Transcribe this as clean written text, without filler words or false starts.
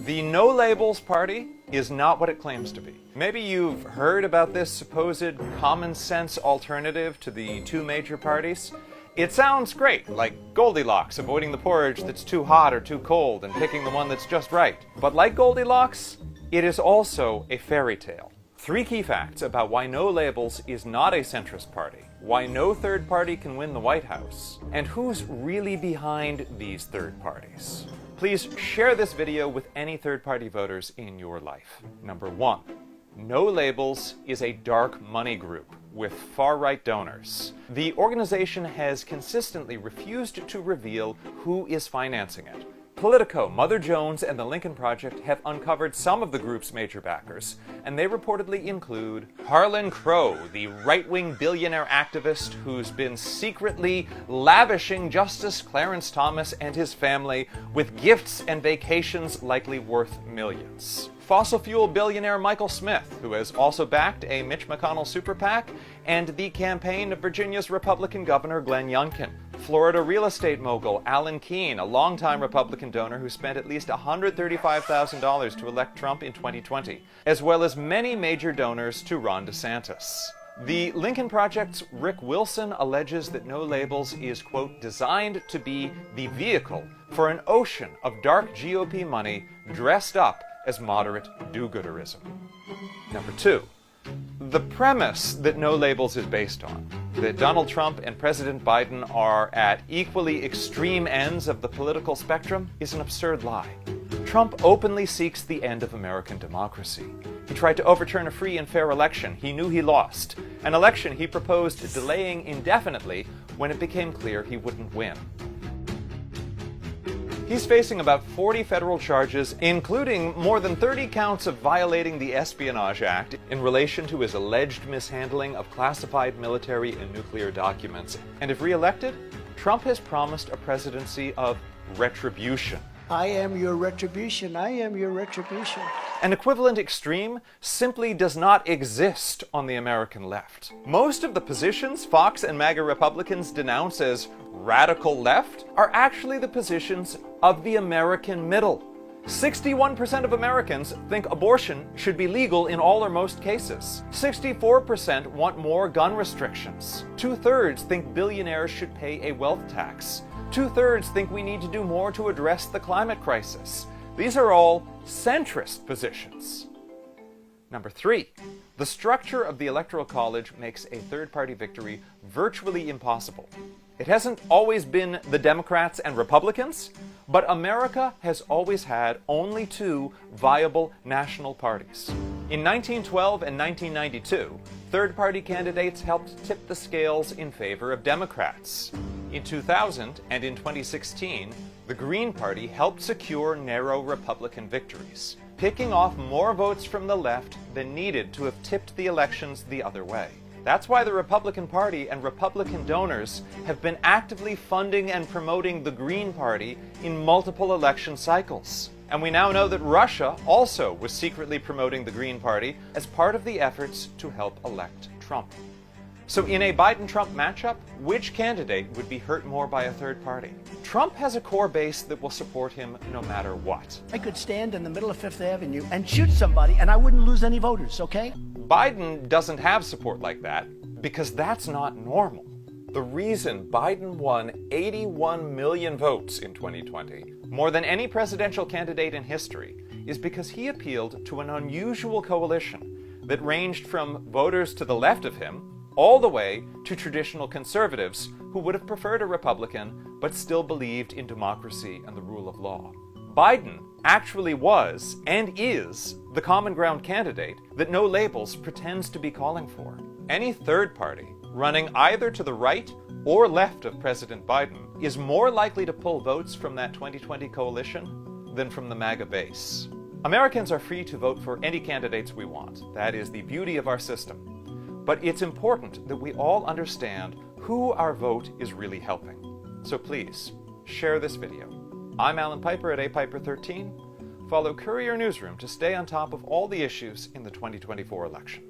The No Labels Party is not what it claims to be. Maybe you've heard about this supposed common sense alternative to the two major parties. It sounds great, like Goldilocks, avoiding the porridge that's too hot or too cold and picking the one that's just right. But like Goldilocks, it is also a fairy tale. 3 key facts about why No Labels is not a centrist party, why no third party can win the White House, and who's really behind these third parties. Please share this video with any third-party voters in your life. Number 1. No Labels is a dark money group with far-right donors. The organization has consistently refused to reveal who is financing it. Politico, Mother Jones, and the Lincoln Project have uncovered some of the group's major backers, and they reportedly include Harlan Crow, the right-wing billionaire activist who's been secretly lavishing Justice Clarence Thomas and his family with gifts and vacations likely worth millions. Fossil fuel billionaire Michael Smith, who has also backed a Mitch McConnell super PAC, and the campaign of Virginia's Republican Governor Glenn Youngkin. Florida real estate mogul Alan Keene, a longtime Republican donor who spent at least $135,000 to elect Trump in 2020, as well as many major donors to Ron DeSantis. The Lincoln Project's Rick Wilson alleges that No Labels is, quote, designed to be the vehicle for an ocean of dark GOP money dressed up as moderate do-gooderism. Number 2. The premise that No Labels is based on, that Donald Trump and President Biden are at equally extreme ends of the political spectrum, is an absurd lie. Trump openly seeks the end of American democracy. He tried to overturn a free and fair election he knew he lost, an election he proposed delaying indefinitely when it became clear he wouldn't win. He's facing about 40 federal charges, including more than 30 counts of violating the Espionage Act in relation to his alleged mishandling of classified military and nuclear documents. And if re-elected, Trump has promised a presidency of retribution. I am your retribution. I am your retribution. An equivalent extreme simply does not exist on the American left. Most of the positions Fox and MAGA Republicans denounce as radical left are actually the positions of the American middle. 61% of Americans think abortion should be legal in all or most cases. 64% want more gun restrictions. 2/3 think billionaires should pay a wealth tax. 2/3 think we need to do more to address the climate crisis. These are all centrist positions. Number 3. The structure of the Electoral College makes a third-party victory virtually impossible. It hasn't always been the Democrats and Republicans, but America has always had only 2 viable national parties. In 1912 and 1992, third-party candidates helped tip the scales in favor of Democrats. In 2000 and in 2016, the Green Party helped secure narrow Republican victories, picking off more votes from the left than needed to have tipped the elections the other way. That's why the Republican Party and Republican donors have been actively funding and promoting the Green Party in multiple election cycles. And we now know that Russia also was secretly promoting the Green Party as part of the efforts to help elect Trump. So in a Biden-Trump matchup, which candidate would be hurt more by a third party? Trump has a core base that will support him no matter what. I could stand in the middle of Fifth Avenue and shoot somebody and I wouldn't lose any voters, okay? Biden doesn't have support like that because that's not normal. The reason Biden won 81 million votes in 2020, more than any presidential candidate in history, is because he appealed to an unusual coalition that ranged from voters to the left of him all the way to traditional conservatives who would have preferred a Republican but still believed in democracy and the rule of law. Biden actually was and is the common ground candidate that No Labels pretends to be calling for. Any third party running either to the right or left of President Biden is more likely to pull votes from that 2020 coalition than from the MAGA base. Americans are free to vote for any candidates we want. That is the beauty of our system. But it's important that we all understand who our vote is really helping. So please, share this video. I'm Alan Piper at apiper13. Follow Courier Newsroom to stay on top of all the issues in the 2024 election.